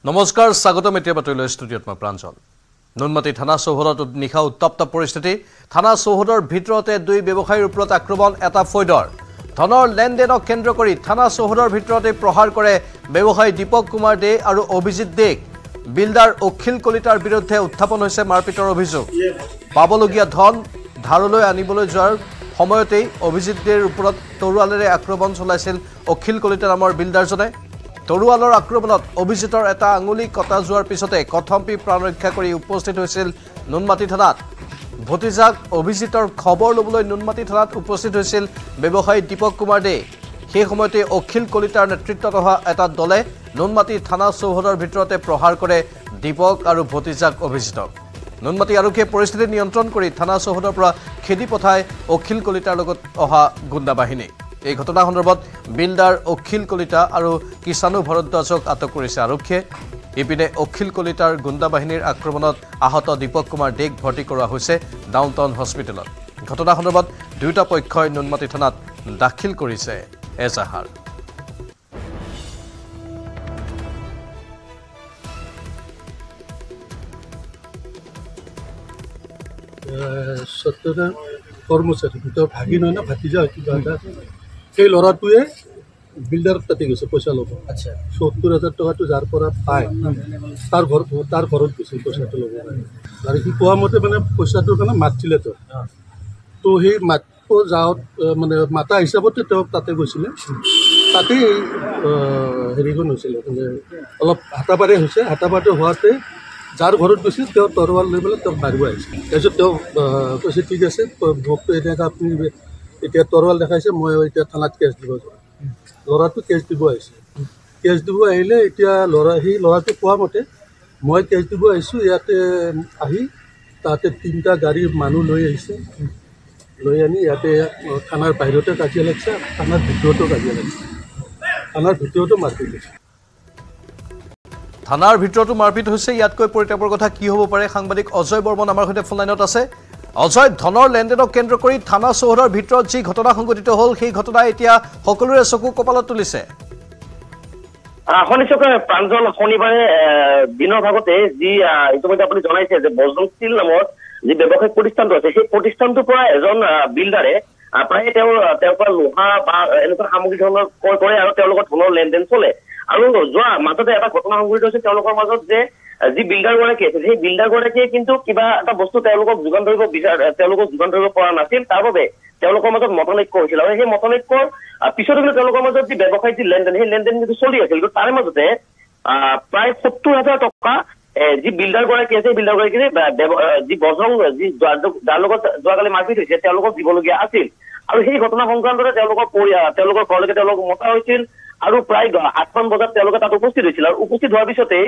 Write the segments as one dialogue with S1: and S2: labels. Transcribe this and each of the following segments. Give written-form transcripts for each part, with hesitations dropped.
S1: নমস্কাৰ স্বাগতম এতিয়া বাতৰিলৈ ষ্টুডিঅ'ত মই প্ৰাঞ্জল নুনমাটি থানা চৌহদত নিশা উত্তপ্ত পৰিস্থিতি থানা চৌহদৰ ভিতৰতে দুই ব্যৱসায়ীৰ ওপৰত আক্ৰমণ এটা ফৈদৰ ধনৰ লেনদেনক কেন্দ্ৰ কৰি থানা চৌহদৰ ভিতৰতে প্ৰহাৰ কৰে ব্যৱসায়ী দীপক কুমাৰ দে আৰু অভিজিত দেক বিল্ডাৰ অখিল কলিতাৰ বিৰুদ্ধে উত্থাপন হৈছে মাৰপিটৰ অভিযোগ পাবলগীয়া ধন ধাৰলৈ আনিবলৈ যোৱাৰ সময়তেই অভিজিত দেৰ ওপৰত তৰুৱালেৰে আক্ৰমণ চলাইছিল অখিল কলিতা নামৰ বিল্ডাৰজনে তৰুৱালৰ আক্ৰমণত অভিজিতৰ এটা আঙুলি কটা যোৱাৰ পিছতে কথম্পি প্ৰাণ ৰক্ষা কৰি উপস্থিত হৈছিল নুনমাটি থানাত ভতিজাক অভিজিতৰ খবৰ লবলৈ নুনমাটি থানাত উপস্থিত হৈছিল ব্যৱসায়ী দীপক কুমাৰ দে সেই সময়তে অখিল কলিতাৰ নেতৃত্বত অহা এটা দলে নুনমাটি থানা চৌহদৰ ভিতৰতে প্ৰহাৰ কৰে দীপক আৰু ভতিজাক অভিজিতক নুনমাটি আৰক্ষীয়ে পৰিস্থিতি নিয়ন্ত্ৰণ কৰি থানা চৌহদৰ পৰা খেদি পঠায় অখিল কলিতাৰ লগত অহা গুণ্ডা বাহিনী এই ঘটনা সন্দৰ্ভত বিল্ডাৰ অখিল কলিতা আৰু কিষাণু ভৰদ্বাজক আটক কৰিছে আৰক্ষীয়ে ইপিনে অখিল কলিতাৰ গুণ্ডা বাহিনীৰ আক্ৰমণত আহত দীপক কুমাৰ দেক ভৰ্তি কৰোৱা হৈছে ডাউনটাউন হস্পিটেলত ঘটনা সন্দৰ্ভত দুয়োটা পক্ষই নুনমাটি থানাত দাখিল কৰিছে এজাহাৰ
S2: সত্যতা কৰ্মচাৰী ভিতৰত ভাগি নহয় না ভাতিজা কিবা এটা সেই ল'ৰাটোৱে বিল্ডাৰ তাতে গৈছে পইচা ল'ব ৭০,০০০ টকাটো যাৰ পৰা পায় তাৰ ঘৰত গৈছিল পইচাটো ল'ব আৰু সি কোৱা মতে মানে পইচাটোৰ কাৰণে মাতিছিলে তো সেই মাতিব যাওঁত মানে মাতা হিচাপতে তেওঁ তাতে গৈছিলে তাতেই হেৰিখন হৈছিলে মানে অলপ হাতাপাৰি হৈছে হাতাপাৰি হোৱাতে যাৰ ঘৰত গৈছিল তেওঁ তৰোৱাল লৈ পেলাই তেওঁক মাৰিব আহিছিল তাৰপিছত তেওঁ কৈছে ঠিক আছে মোকতো এনেকৈ আপুনি এতিয়া তৰোৱাল দেখাইছে মই এতিয়া থানাত কেছ দিব যাওঁ ল'ৰাটো কেছ দিব আহিছে কেছ দিব আহিলে এতিয়া সেই ল'ৰাটো কোৱা মতে মই কেছ দিব আহিছোঁ ইয়াতে আহি তাতে ৩টা গাড়ী মানুহ লৈ আহিছে লৈ আনি ইয়াতে থানাৰ বাহিৰতে কাজিয়া লাগিছে থানাৰ ভিতৰতো কাজিয়া লাগিছে থানাৰ ভিতৰতো মাৰপিট হৈছে
S1: থানাৰ ভিতৰতো মাৰপিট হৈছে ইয়াতকৈ পৰিতাপৰ কথা কি হ'ব পাৰে সাংবাদিক অজয় বৰ্মন আমাৰ সৈতে ফোন লাইনত আছে অজয় ধনৰ লেনদেনক কেন্দ্ৰ কৰি থানা চৌহদৰ ভিতৰত যি ঘটনা সংঘটিত হ'ল সেই ঘটনা এতিয়া সকলোৰে চকু কপালত তুলিছে
S3: শনিচকে প্ৰাঞ্জল শনিবাৰে দিনৰ ভাগতে যি ইতিমধ্যে আপুনি জনাইছে যে বজৰং ষ্টীল নামৰ যি ব্যৱসায়িক প্ৰতিষ্ঠানটো আছে সেই প্ৰতিষ্ঠানটোৰ পৰা এজন বিল্ডাৰে প্ৰায় তেওঁৰ পৰা লোহা বা এনেকুৱা সামগ্ৰী ধৰণৰ ক্ৰয় কৰে আৰু তেওঁলোকৰ ধনৰ লেনদেন চলে আৰু যোৱা মাজতে এটা ঘটনা সংঘটিত হৈছে তেওঁলোকৰ মাজত যে যি বিল্ডাৰ গৰাকী আছিল সেই বিল্ডাৰ গৰাকীয়ে কিন্তু কিবা এটা বস্তু তেওঁলোকক যোগান ধৰিব পৰা নাছিল তাৰ বাবে তেওঁলোকৰ মাজত মতনৈক্য হৈছিল আৰু সেই মতনৈক্যৰ পিছতো কিন্তু তেওঁলোকৰ মাজত যি ব্যৱসায়িক যি লেনদেন সেই লেনদেন কিন্তু চলি আছিল কিন্তু তাৰে মাজতে প্ৰায় ৭০,০০০ টকা যি বিল্ডাৰ গৰাকী আছে বিল্ডাৰ গৰাকীয়ে যি বজৰং যি যাৰ লগত যোৱাকালি মাৰপিট হৈছে তেওঁলোকক দিবলগীয়া আছিল আৰু সেই ঘটনা সংক্ৰান্ততে তেওঁলোকৰ ঘৰলৈকে তেওঁলোকক মতা হৈছিল আৰু প্ৰায় ৮মান বজাত তেওঁলোকে তাত উপস্থিত হৈছিল আৰু উপস্থিত হোৱাৰ পিছতে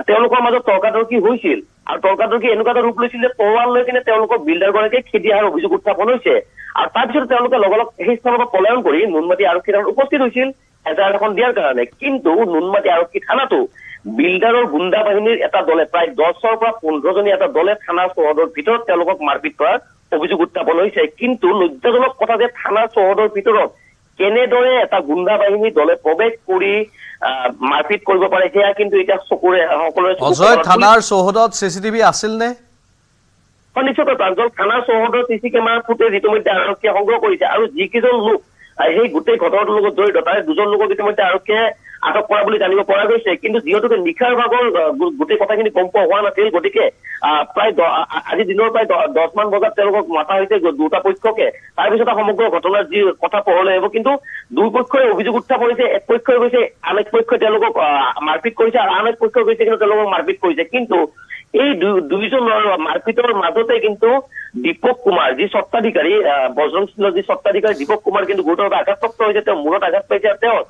S3: তেওঁলোকৰ মাজত তৰ্কাতৰ্কি হৈছিল আৰু তৰ্কাতৰ্কি এনেকুৱা এটা ৰূপ লৈছিল যে তৰোৱাল লৈ কিনে তেওঁলোকৰ বিল্ডাৰ গৰাকীয়ে খেদি অহাৰ অভিযোগ উত্থাপন হৈছে আৰু তাৰপিছতে তেওঁলোকে লগা লগ সেই স্থানৰ পৰা পলায়ন কৰি নুনমাটি আৰক্ষী থানাত উপস্থিত হৈছিল এজাহাৰ এখন দিয়াৰ কাৰণে কিন্তু নুনমাটি আৰক্ষী থানাতো বিল্ডাৰৰ গুণ্ডা বাহিনীৰ এটা দলে প্ৰায় 10ৰ পৰা 15জনীয়া এটা দলে থানা চৌহদৰ ভিতৰত তেওঁলোকক মাৰপিট কৰাৰ অভিযোগ উত্থাপন হৈছে কিন্তু লজ্জাজনক কথা যে থানা চৌহদৰ ভিতৰত কেনেদৰে এটা গুণ্ডা বাহিনী দলে প্ৰৱেশ কৰি মাৰপিট কৰিব পাৰে সেয়া কিন্তু এতিয়া সকলোৰে
S1: অজয় থানাৰ চৌহদত চিচিটিভি আছিল নে
S3: নিশ্চয় প্ৰাঞ্জল থানাৰ চৌহদৰ চিচি কেমেৰা ফুটেজ ইতিমধ্যে আৰক্ষীয়ে সংগ্ৰহ কৰিছে আৰু যিকেইজন লোক সেই গোটেই ঘটনাটোৰ লগত জড়িত তাৰে দুজন লোকক ইতিমধ্যে আৰক্ষীয়ে আটক কৰা বুলি জানিব পৰা গৈছে কিন্তু যিহেতুকে নিশাৰ ভাগৰ গোটেই কথাখিনি গম পোৱা হোৱা নাছিল গতিকে প্ৰায় আজি দিনৰ প্ৰায় 10মান বজাত তেওঁলোকক মাতা হৈছে দুটা পক্ষকে তাৰপিছত সমগ্ৰ ঘটনাৰ যি কথা পোহৰলৈ আহিব কিন্তু দুই পক্ষই অভিযোগ উত্থাপন কৰিছে এক পক্ষই গৈছে আন এক পক্ষই তেওঁলোকক মাৰপিট কৰিছে আৰু আন এক পক্ষই গৈছে কিন্তু তেওঁলোকক মাৰপিট কৰিছে কিন্তু এই দুইজনৰ মাৰপিটৰ মাজতে কিন্তু দীপক কুমাৰ যি স্বত্বাধিকাৰী বজৰং ষ্টীলৰ যি স্বত্বাধিকাৰী দীপক কুমাৰ কিন্তু গুৰুতৰভাৱে আঘাতপ্ৰাপ্ত হৈছে তেওঁ মূৰত আঘাত পাইছে আৰু তেওঁৰ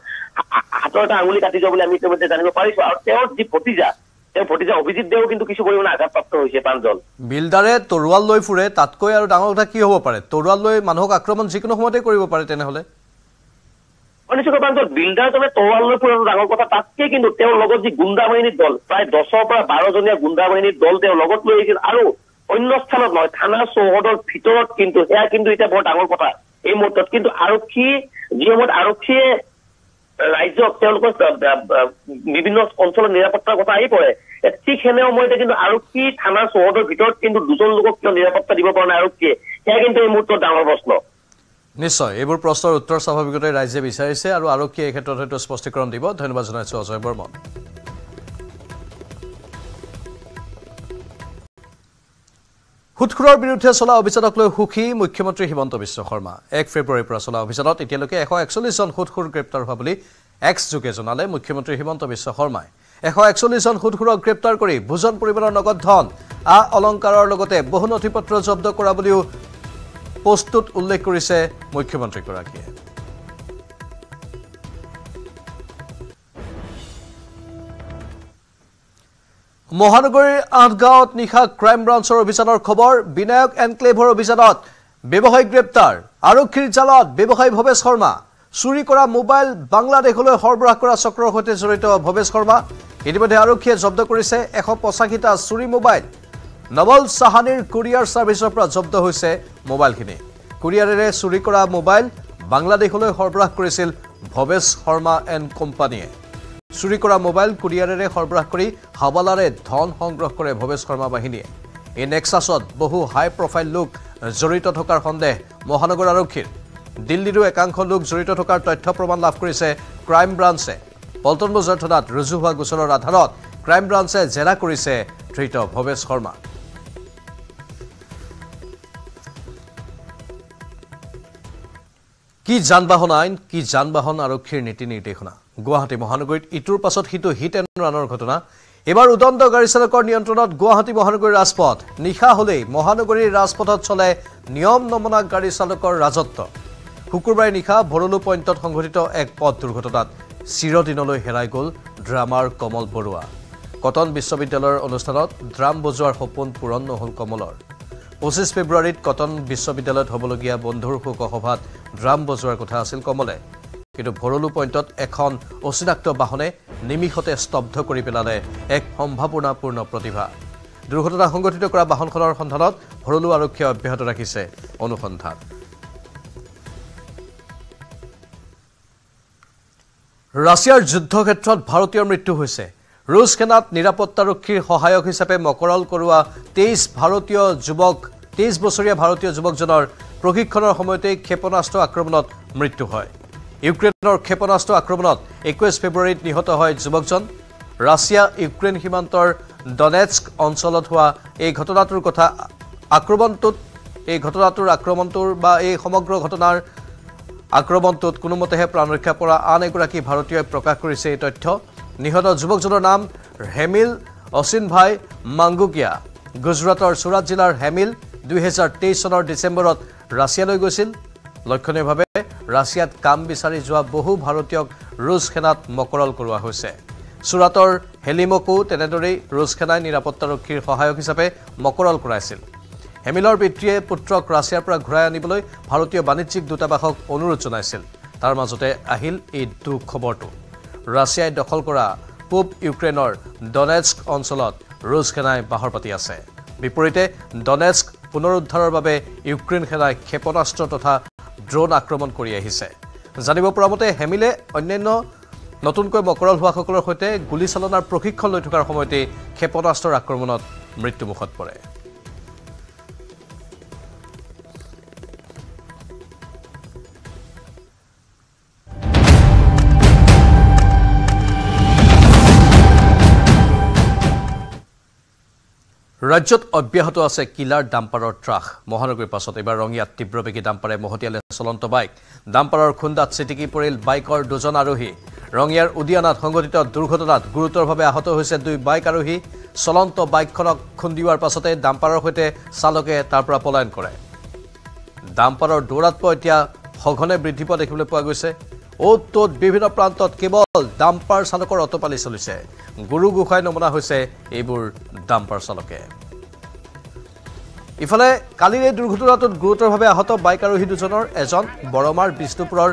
S3: হাতৰ এটা আঙুলি কাটি যোৱা বুলি আমি ইতিমধ্যে জানিব পাৰিছো আৰু তেওঁৰ যি ভতিজা অভিজিত দেও কিন্তু কিছু পৰিমাণে আঘাতপ্ৰাপ্ত হৈছে প্ৰাঞ্জল
S1: বিল্ডাৰে তৰোৱাল লৈ ফুৰে তাতকৈ আৰু ডাঙৰ কথা কি হ'ব পাৰে তৰোৱাল লৈ মানুহক আক্ৰমণ যিকোনো সময়তে কৰিব পাৰে তেনেহ'লে
S3: নিশ্চয় প্ৰাঞ্জল বিল্ডাৰজনে তৰোৱাল লৈ ফুৰাটো ডাঙৰ কথা তাতকে কিন্তু তেওঁৰ লগত যি গুণ্ডা বাহিনীৰ দল প্ৰায় 10ৰ পৰা 12জনীয়া গুণ্ডা বাহিনীৰ দল তেওঁৰ লগত লৈ আহিছিল আৰু অন্য স্থানত নহয় থানা চৌহদৰ ভিতৰত কিন্তু সেয়া কিন্তু এতিয়া বৰ ডাঙৰ কথা এই মুহূৰ্তত কিন্তু আৰক্ষী যি সময়ত আৰক্ষীয়ে ৰাজ্যক তেওঁলোকৰ বিভিন্ন অঞ্চলৰ নিৰাপত্তাৰ কথা আহি পৰে ঠিক সেনে সময়তে কিন্তু আৰক্ষী থানা চৌহদৰ ভিতৰত কিন্তু দুজন লোকক কিয় নিৰাপত্তা দিব পৰা নাই আৰক্ষীয়ে সেয়া কিন্তু এই মুহূৰ্তত ডাঙৰ প্ৰশ্ন
S1: নিশ্চয় এইবোৰ প্ৰশ্নৰ উত্তৰ স্বাভাৱিকতে ৰাজ্যে বিচাৰিছে আৰু আৰক্ষীয়ে এই ক্ষেত্ৰত হয়তো স্পষ্টীকৰণ দিব ধন্যবাদ জনাইছো অজয় বৰ্মন সুৎখোৰৰ বিৰুদ্ধে চলা অভিযানক লৈ সুখী মুখ্যমন্ত্ৰী হিমন্ত বিশ্ব শৰ্মা 1 ফেব্ৰুৱাৰীৰ পৰা চলা অভিযানত এতিয়ালৈকে 141 জন সুৎখোৰ গ্ৰেপ্তাৰ হোৱা বুলি এক্স যোগে জনালে মুখ্যমন্ত্ৰী হিমন্ত বিশ্ব শৰ্মাই 141 জন সুৎখোৰক গ্ৰেপ্তাৰ কৰি ভোজন পৰিমাণৰ নগদ ধন অলংকাৰৰ লগতে বহু নথিপত্ৰ জব্দ কৰা বুলিও পোষ্টত উল্লেখ কৰিছে মুখ্যমন্ত্ৰীগৰাকীয়ে মহানগৰীৰ 8 গাঁৱত নিশা ক্ৰাইম ব্ৰাঞ্চৰ অভিযানৰ খবৰ বিনায়ক এনক্লেভৰ অভিযানত ব্যৱসায়িক গ্ৰেপ্তাৰ আৰক্ষীৰ জালত ব্যৱসায়ী ভৱেশ শৰ্মা চুৰি কৰা মোবাইল বাংলাদেশলৈ সৰবৰাহ কৰা চক্ৰৰ সৈতে জড়িত ভৱেশ শৰ্মা ইতিমধ্যে আৰক্ষীয়ে জব্দ কৰিছে 185টা চুৰি মোবাইল নবল সাহানীৰ কুৰিয়াৰ সাৰ্ভিসৰ পৰা জব্দ হৈছে মোবাইলখিনি কুৰিয়াৰেৰে চুৰি কৰা মোবাইল বাংলাদেশলৈ সৰবৰাহ কৰিছিল ভৱেশ শৰ্মা এণ্ড কোম্পানীয়ে চুৰি কৰা মোবাইল কুৰিয়াৰেৰে সৰবৰাহ কৰি হাৱালাৰে ধন সংগ্ৰহ কৰে ভৱেশ শৰ্মা বাহিনীয়ে এই নেক্সাছত বহু হাই প্ৰফাইল লোক জড়িত থকাৰ সন্দেহ মহানগৰ আৰক্ষীৰ দিল্লীৰো একাংশ লোক জড়িত থকাৰ তথ্য প্ৰমাণ লাভ কৰিছে ক্ৰাইম ব্ৰাঞ্চে পল্টন বজাৰ থানাত ৰুজু হোৱা গোচৰৰ আধাৰত ক্ৰাইম ব্ৰাঞ্চে জেৰা কৰিছে ধৃত ভৱেশ শৰ্মা কি যান-বাহন আইন কি যান-বাহন আৰক্ষীৰ নীতি নিৰ্দেশনা গুৱাহাটী মহানগৰীত ইটোৰ পাছত সিটো হিট এণ্ড ৰানৰ ঘটনা এবাৰ উদণ্ড গাড়ী চালকৰ নিয়ন্ত্ৰণত গুৱাহাটী মহানগৰীৰ ৰাজপথ নিশা হলেই মহানগৰীৰ ৰাজপথত চলে নিয়ম নমনা গাড়ী চালকৰ ৰাজত্ব শুকুৰবাৰে নিশা ভৰলু পইণ্টত সংঘটিত এক পথ দুৰ্ঘটনাত চিৰদিনলৈ হেৰাই গ'ল ড্ৰামাৰ কমল বৰুৱা কটন বিশ্ববিদ্যালয়ৰ অনুষ্ঠানত ড্ৰাম বজোৱাৰ সপোন পূৰণ নহ'ল কমলৰ 25 ফেব্ৰুৱাৰীত কটন বিশ্ববিদ্যালয়ত হ'বলগীয়া বন্ধুৰ শোকসভাত ড্ৰাম বজোৱাৰ কথা আছিল কমলে কিন্তু ভৰলু পইণ্টত এখন অচিনাক্ত বাহনে নিমিষতে স্তব্ধ কৰি পেলালে এক সম্ভাৱনাপূৰ্ণ প্ৰতিভা দুৰ্ঘটনা সংঘটিত কৰা বাহনখনৰ সন্ধানত ভৰলু আৰক্ষীয়ে অব্যাহত ৰাখিছে অনুসন্ধান ৰাছিয়াৰ যুদ্ধক্ষেত্ৰত ভাৰতীয়ৰ মৃত্যু হৈছে ৰুছ সেনাত নিৰাপত্তাৰক্ষীৰ সহায়ক হিচাপে মকৰল কৰোৱা 23 বছৰীয়া ভাৰতীয় যুৱকজনৰ প্ৰশিক্ষণৰ সময়তে ক্ষেপণাস্ত্ৰ আক্ৰমণত মৃত্যু হয় ইউক্ৰেইনৰ ক্ষেপণাস্ত্ৰ আক্ৰমণত 21 ফেব্ৰুৱাৰীত নিহত হয় যুৱকজন ৰাছিয়া ইউক্ৰেইন সীমান্তৰ ডনেটস্ক অঞ্চলত হোৱা এই ঘটনাটোৰ কথা আক্ৰমণটোৰ বা এই সমগ্ৰ ঘটনাৰ আক্ৰমণটোত কোনোমতেহে প্ৰাণ ৰক্ষা পৰা আন এগৰাকী ভাৰতীয়ই প্ৰকাশ কৰিছে এই তথ্য নিহত যুৱকজনৰ নাম হেমিল অচিনভাই মাংগুকিয়া গুজৰাটৰ সুৰাট জিলাৰ হেমিল 2023 চনৰ ডিচেম্বৰত ৰাছিয়ালৈ গৈছিল লক্ষণীয়ভাৱে ৰাছিয়াত কাম বিচাৰি যোৱা বহু ভাৰতীয়ক ৰুছ সেনাত মকৰল কৰোৱা হৈছে সুৰাটৰ হেলিমকো তেনেদৰেই ৰুছ সেনাই নিৰাপত্তাৰক্ষীৰ সহায়ক হিচাপে মকৰল কৰাইছিল হেমিলৰ পিতৃয়ে পুত্ৰক ৰাছিয়াৰ পৰা ঘূৰাই আনিবলৈ ভাৰতীয় বাণিজ্যিক দূতাবাসক অনুৰোধ জনাইছিল তাৰ মাজতে আহিল এই দুখ খবৰটো ৰাছিয়াই দখল কৰা পূব ইউক্ৰেইনৰ ডনেটস্ক অঞ্চলত ৰুছ সেনাই বাহৰ পাতি আছে বিপৰীতে ডনেটস্ক পুনৰুদ্ধাৰৰ বাবে ইউক্ৰেইন সেনাই ক্ষেপণাস্ত্ৰ তথা ড্ৰোন আক্ৰমণ কৰি আহিছে জানিব পৰা মতে হেমিলে অন্যান্য নতুনকৈ মকৰল হোৱাসকলৰ সৈতে গুলীচালনাৰ প্ৰশিক্ষণ লৈ থকাৰ সময়তে ক্ষেপণাস্ত্ৰৰ আক্ৰমণত মৃত্যুমুখত পৰে ৰাজ্যত অব্যাহত আছে কিলাৰ ডাম্পাৰৰ ত্ৰাস মহানগৰীৰ পাছত এবাৰ ৰঙিয়াত তীব্ৰবেগী ডাম্পাৰে মহতিয়ালে চলন্ত বাইক ডাম্পাৰৰ খুন্দাত চিটিকি পৰিল বাইকৰ দুজন আৰোহী ৰঙিয়াৰ উদিয়ানাত সংঘটিত দুৰ্ঘটনাত গুৰুতৰভাৱে আহত হৈছে দুই বাইক আৰোহী চলন্ত বাইকখনক খুন্দিওৱাৰ পাছতে ডাম্পাৰৰ সৈতে চালকে তাৰ পৰা পলায়ন কৰে ডাম্পাৰৰ দৌৰাত্ম এতিয়া সঘনে বৃদ্ধি পোৱা দেখিবলৈ পোৱা গৈছে অ'ত বিভিন্ন প্ৰান্তত কেৱল ডাম্পাৰ চালকৰ অটপালি চলিছে গুৰু গোসাই নমনা হৈছে এইবোৰ ডাম্পাৰ চালকে ইফালে কালিৰ এই দুৰ্ঘটনাটোত গুৰুতৰভাৱে আহত বাইক আৰোহী দুজনৰ এজন বৰমাৰ বিষ্ণুপুৰৰ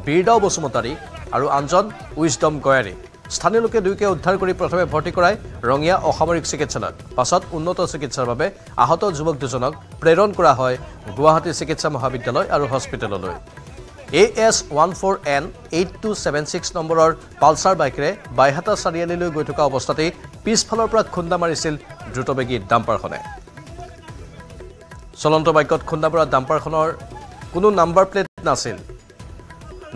S1: বীৰদাও বসুমতাৰী আৰু আনজন উইজডম গয়াৰী স্থানীয় লোকে দুয়োকে উদ্ধাৰ কৰি প্ৰথমে ভৰ্তি কৰাই ৰঙিয়া অসামৰিক চিকিৎসালয়ত পাছত উন্নত চিকিৎসাৰ বাবে আহত যুৱক দুজনক প্ৰেৰণ কৰা হয় গুৱাহাটী চিকিৎসা মহাবিদ্যালয় আৰু হস্পিটেললৈ AS14N 8276 নম্বৰৰ পালচাৰ বাইকেৰে বাইহাটা চাৰিআলিলৈ গৈ থকা অৱস্থাতেই পিছফালৰ পৰা খুন্দা মাৰিছিল দ্ৰুতবেগী ডাম্পাৰখনে চলন্ত বাইকত খুন্দা মৰা ডাম্পাৰখনৰ কোনো নাম্বাৰ প্লেট নাছিল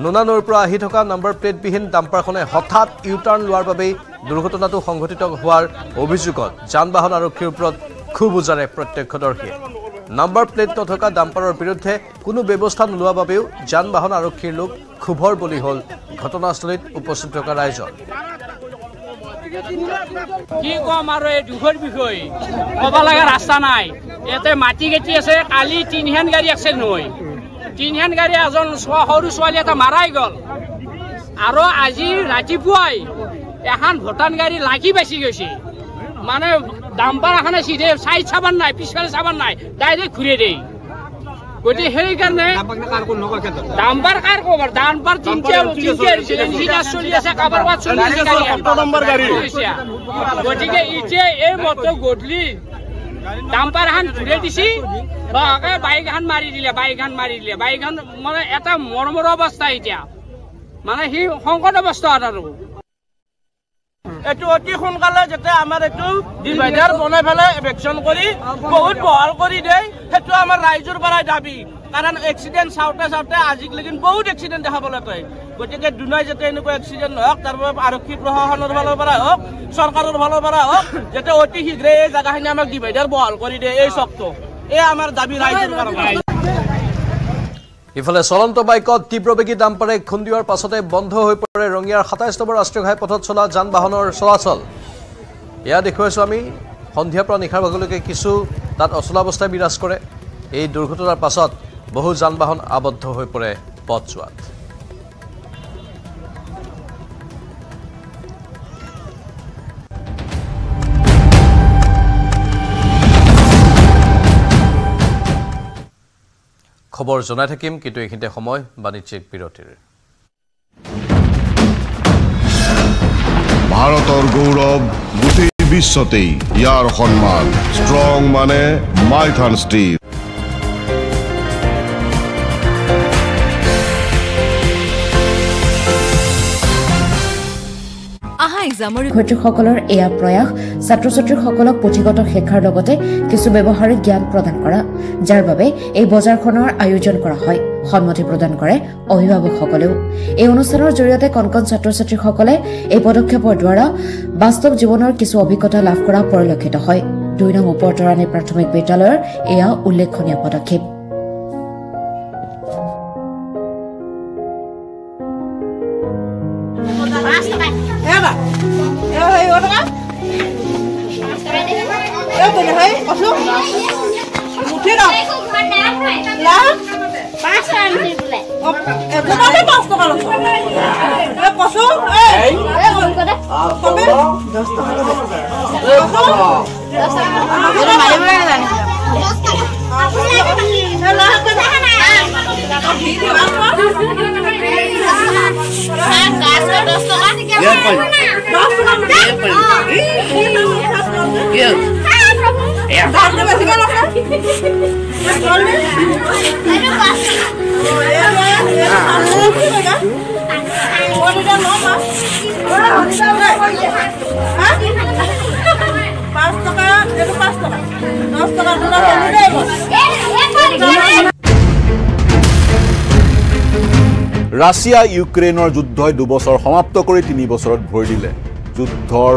S1: নুনানুৰ পৰা আহি থকা নাম্বাৰ প্লেট বিহীন ডাম্পাৰখনে হঠাৎ ইউটাৰ্ণ লোৱাৰ বাবে দুৰ্ঘটনাটো সংঘটিত হোৱাৰ অভিযোগত যান-বাহন আৰক্ষীৰ ওপৰত খুব উজাৰে প্ৰত্যক্ষদৰ্শীয়ে নাম্বাৰ প্লেট নথকা ডাম্পাৰৰ বিৰুদ্ধে কোনো ব্যৱস্থা নোলোৱা বাবেও যান-বাহন আৰক্ষীৰ লোক ক্ষোভৰ বলি হ'ল ঘটনাস্থলীত উপস্থিত থকা ৰাইজৰ
S4: কি কম আৰু এই দুখৰ বিষয় ক'ব লগা ৰাস্তা নাই ইয়াতে মাটি গেটি আছে কালি 3 গাড়ী এক্সিডেণ্ট হৈ 3 গাড়ী এজন সৰু ছোৱালী এটা মাৰাই গ'ল আৰু আজি ৰাতিপুৱাই এখন ভটান গাড়ী লাগি বেছি গৈছে মানে ডাম্পাৰ এখনে সিধে চাইড চাবান নাই পিছফালে চাবান নাই ডাইৰেক্ট ঘূৰে দেই গতি সেইকাৰণে ডাম্পাৰ কাৰ কবৰ ডাম্পাৰ তিনটা চলি আছে কাবাৰ বাদ চলি আছে গতিকে এতিয়া এই মতো গধূলি ডাম্পাৰ এখন ঘূৰে দিছি বাইক এখন মাৰি দিলে বাইক এখন মানে এটা মৰমৰ অৱস্থা এতিয়া মানে সি সংকট অৱস্থা আৰু এইটো অতি সোনকালে যাতে আমাৰ এইটো ডিভাইডাৰ বনাই পেলাই এভেকশ্যন কৰি বহুত বহাল কৰি দিয়ে সেইটো আমাৰ ৰাইজৰ পৰাই দাবী কাৰণ এক্সিডেণ্ট চাওঁতে আজিলৈকে বহুত এক্সিডেণ্ট দেখা পালে তই গতিকে দুনাই যাতে এনেকুৱা এক্সিডেণ্ট নহওক তাৰ বাবে আৰক্ষী প্ৰশাসনৰ ফালৰ পৰা হওক চৰকাৰৰ ফালৰ পৰা হওক যাতে অতি শীঘ্ৰে এই জেগাখিনি আমাক ডিভাইডাৰ বহাল কৰি দিয়ে এই চকটো এই আমাৰ দাবী ৰাইজৰ পৰা
S1: ইফালে চলন্ত বাইকত তীব্ৰবেগী ডাম্পাৰে খুন্দিওৱাৰ পাছতে বন্ধ হৈ পৰে ৰঙিয়াৰ ২৭ নম্বৰ ৰাষ্ট্ৰীয় ঘাইপথত চলা যান-বাহনৰ চলাচল এয়া দেখুৱাইছো আমি সন্ধিয়াৰ পৰা নিশাৰ ভাগলৈকে কিছু তাত অচলাৱস্থাই বিৰাজ কৰে এই দুৰ্ঘটনাৰ পাছত বহু যান-বাহন আবদ্ধ হৈ পৰে পথছোৱাত খবৰ জনাই থাকিম কিন্তু এইখিনিতে সময় বাণিজ্যিক বিৰতিৰ
S5: ভাৰতৰ গৌৰৱ গোটেই বিশ্বতেই ইয়াৰ সন্মান ষ্ট্ৰং মানে মাইথান ষ্টীল
S6: শিক্ষাৰ্থীসকলৰ এয়া প্ৰয়াস ছাত্ৰ-ছাত্ৰীসকলক পুথিগত শিক্ষাৰ লগতে কিছু ব্যৱহাৰিক জ্ঞান প্ৰদান কৰা যাৰ বাবে এই বজাৰখনৰ আয়োজন কৰা হয় সন্মতি প্ৰদান কৰে অভিভাৱকসকলেও এই অনুষ্ঠানৰ জৰিয়তে কণ ছাত্ৰ-ছাত্ৰীসকলে এই পদক্ষেপৰ দ্বাৰা বাস্তৱ জীৱনৰ কিছু অভিজ্ঞতা লাভ কৰা পৰিলক্ষিত হয় 2 নং ওপৰতৰাণী প্ৰাথমিক বিদ্যালয়ৰ এয়া উল্লেখনীয় পদক্ষেপ
S7: ৰাছিয়া ইউক্ৰেইনৰ যুদ্ধই 2 বছৰ সমাপ্ত কৰি 3 বছৰত ভৰি দিলে যুদ্ধৰ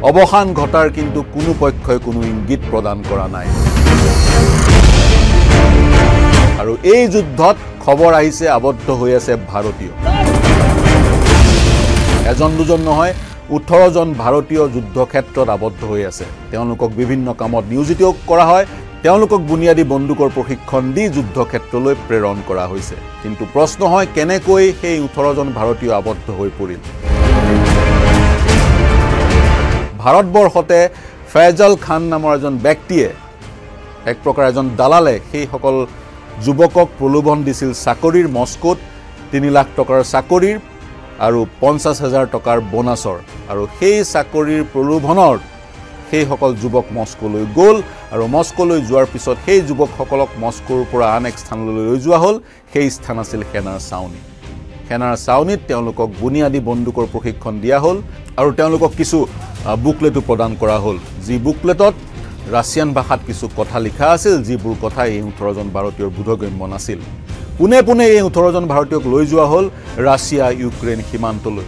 S7: অৱসান ঘটাৰ কিন্তু কোনো পক্ষই কোনো ইংগিত প্ৰদান কৰা নাই আৰু এই যুদ্ধত খবৰ আহিছে আবদ্ধ হৈ আছে ভাৰতীয় এজন দুজন নহয় 18 জন ভাৰতীয় যুদ্ধক্ষেত্ৰত আবদ্ধ হৈ আছে তেওঁলোকক বিভিন্ন কামত নিয়োজিত কৰা হয় তেওঁলোকক বুনিয়াদী বন্দুকৰ প্ৰশিক্ষণ দি যুদ্ধক্ষেত্ৰলৈ প্ৰেৰণ কৰা হৈছে কিন্তু প্ৰশ্ন হয় কেনেকৈ সেই 18 জন ভাৰতীয় আবদ্ধ হৈ পৰিল ভাৰতবৰ্ষতে ফেজল খান নামৰ এজন ব্যক্তিয়ে এক প্ৰকাৰ এজন দালালে সেই সকল যুৱকক প্ৰলোভন দিছিল চাকৰিৰ মস্কোত 3 লাখ টকাৰ চাকৰিৰ আৰু 50,000 টকাৰ বোনাছৰ আৰু সেই চাকৰিৰ প্ৰলোভনৰ সেইসকল যুৱক মস্কোলৈ গ'ল আৰু মস্কোলৈ যোৱাৰ পিছত সেই যুৱকসকলক মস্কোৰ পৰা আন এক স্থানলৈ লৈ যোৱা হ'ল সেই স্থান আছিল সেনাৰ ছাউনী সেনাৰ ছাউনীত তেওঁলোকক বুনিয়াদী বন্দুকৰ প্ৰশিক্ষণ দিয়া হ'ল আৰু তেওঁলোকক কিছু বুকলেটো প্ৰদান কৰা হ'ল যি বুকলেটত ৰাছিয়ান ভাষাত কিছু কথা লিখা আছিল যিবোৰ কথা এই 18 জন ভাৰতীয়ৰ বোধগম্য নাছিল পুনে পুনে এই 18 জন ভাৰতীয়ক লৈ যোৱা হ'ল ৰাছিয়া ইউক্ৰেইন সীমান্তলৈ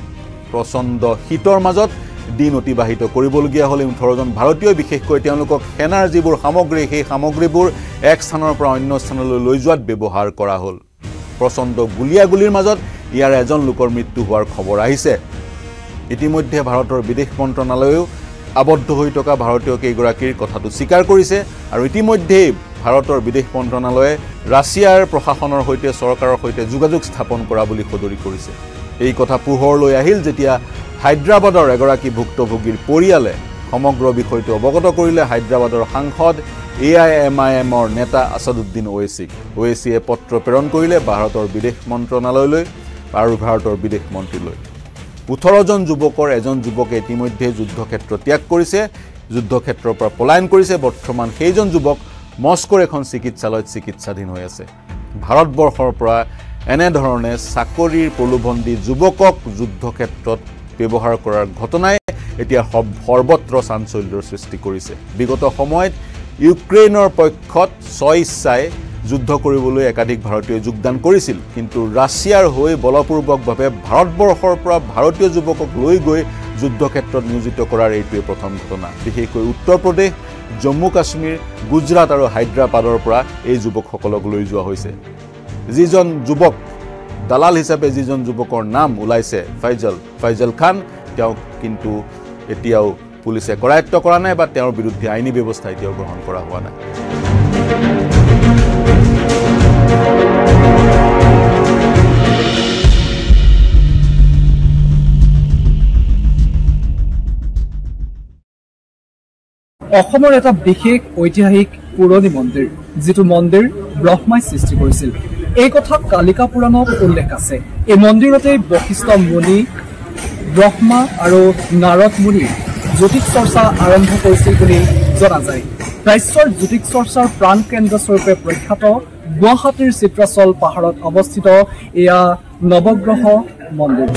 S7: প্ৰচণ্ড শীতৰ মাজত দিন অতিবাহিত কৰিবলগীয়া হ'ল 18 জন ভাৰতীয় বিশেষকৈ তেওঁলোকক সেনাৰ যিবোৰ সামগ্ৰী সেই সামগ্ৰীবোৰ এক স্থানৰ পৰা অন্য স্থানলৈ লৈ যোৱাত ব্যৱহাৰ কৰা হ'ল প্ৰচণ্ড গুলিয়াগুলিৰ মাজত ইয়াৰ এজন লোকৰ মৃত্যু হোৱাৰ খবৰ আহিছে ইতিমধ্যে ভাৰতৰ বিদেশ মন্ত্ৰণালয়েও আবদ্ধ হৈ থকা ভাৰতীয় কেইগৰাকীৰ কথাটো স্বীকাৰ কৰিছে আৰু ইতিমধ্যে ভাৰতৰ বিদেশ মন্ত্ৰণালয়ে ৰাছিয়াৰ প্ৰশাসনৰ সৈতে চৰকাৰৰ সৈতে যোগাযোগ স্থাপন কৰা বুলি সদৰি কৰিছে এই কথা পোহৰলৈ আহিল যেতিয়া হায়দৰাবাদৰ এগৰাকী ভুক্তভোগীৰ পৰিয়ালে সমগ্ৰ বিষয়টো অৱগত কৰিলে হায়দৰাবাদৰ সাংসদ AIMIMৰ নেতা আসাদুদ্দিন ওৱেচিয়ে পত্ৰ প্ৰেৰণ কৰিলে ভাৰতৰ বিদেশ মন্ত্ৰণালয়লৈ আৰু ভাৰতৰ বিদেশ মন্ত্ৰীলৈ 18 জন যুৱকৰ এজন যুৱকে ইতিমধ্যে যুদ্ধক্ষেত্ৰ ত্যাগ কৰিছে যুদ্ধক্ষেত্ৰৰ পৰা পলায়ন কৰিছে বৰ্তমান সেইজন যুৱক মস্কোৰ এখন চিকিৎসালয়ত চিকিৎসাধীন হৈ আছে ভাৰতবৰ্ষৰ পৰা এনে ধৰণে চাকৰিৰ প্ৰলোভন দি যুৱকক যুদ্ধক্ষেত্ৰত ব্যৱহাৰ কৰাৰ ঘটনাই এতিয়া সৰ্বত্ৰ চাঞ্চল্যৰ সৃষ্টি কৰিছে বিগত সময়ত ইউক্ৰেইনৰ পক্ষত স্বইচ্ছাই যুদ্ধ কৰিবলৈ একাধিক ভাৰতীয় যোগদান কৰিছিল কিন্তু ৰাছিয়াৰ হৈ বলপূৰ্বকভাৱে ভাৰতবৰ্ষৰ পৰা ভাৰতীয় যুৱকক লৈ গৈ যুদ্ধক্ষেত্ৰত নিয়োজিত কৰাৰ এইটোৱে প্ৰথম ঘটনা বিশেষকৈ উত্তৰ প্ৰদেশ জম্মু কাশ্মীৰ গুজৰাট আৰু হায়দৰাবাদৰ পৰা এই যুৱকসকলক লৈ যোৱা হৈছে যিজন যুৱক দালাল হিচাপে যিজন যুৱকৰ নাম ওলাইছে ফাইজল খান তেওঁ কিন্তু এতিয়াও পুলিচে কৰায়ত্ব কৰা নাই বা তেওঁৰ বিৰুদ্ধে আইনী ব্যৱস্থা এতিয়াও গ্ৰহণ কৰা হোৱা নাই
S8: অসমৰ এটা বিশেষ ঐতিহাসিক পুৰণি মন্দিৰ যিটো মন্দিৰ ব্ৰহ্মাই সৃষ্টি কৰিছিল এই কথা কালিকা পুৰাণত উল্লেখ আছে এই মন্দিৰতে বশিষ্ঠ মুনি ব্ৰহ্মা আৰু নাৰদ মুনি জ্যোতিষ চৰ্চা আৰম্ভ কৰিছিল বুলি জনা যায় প্ৰাচ্যৰ জ্যোতিষ চৰ্চাৰ প্ৰাণ কেন্দ্ৰ স্বৰূপে প্ৰখ্যাত গুৱাহাটীৰ চিত্ৰাচল পাহাৰত অৱস্থিত এয়া নৱগ্ৰহ মন্দিৰ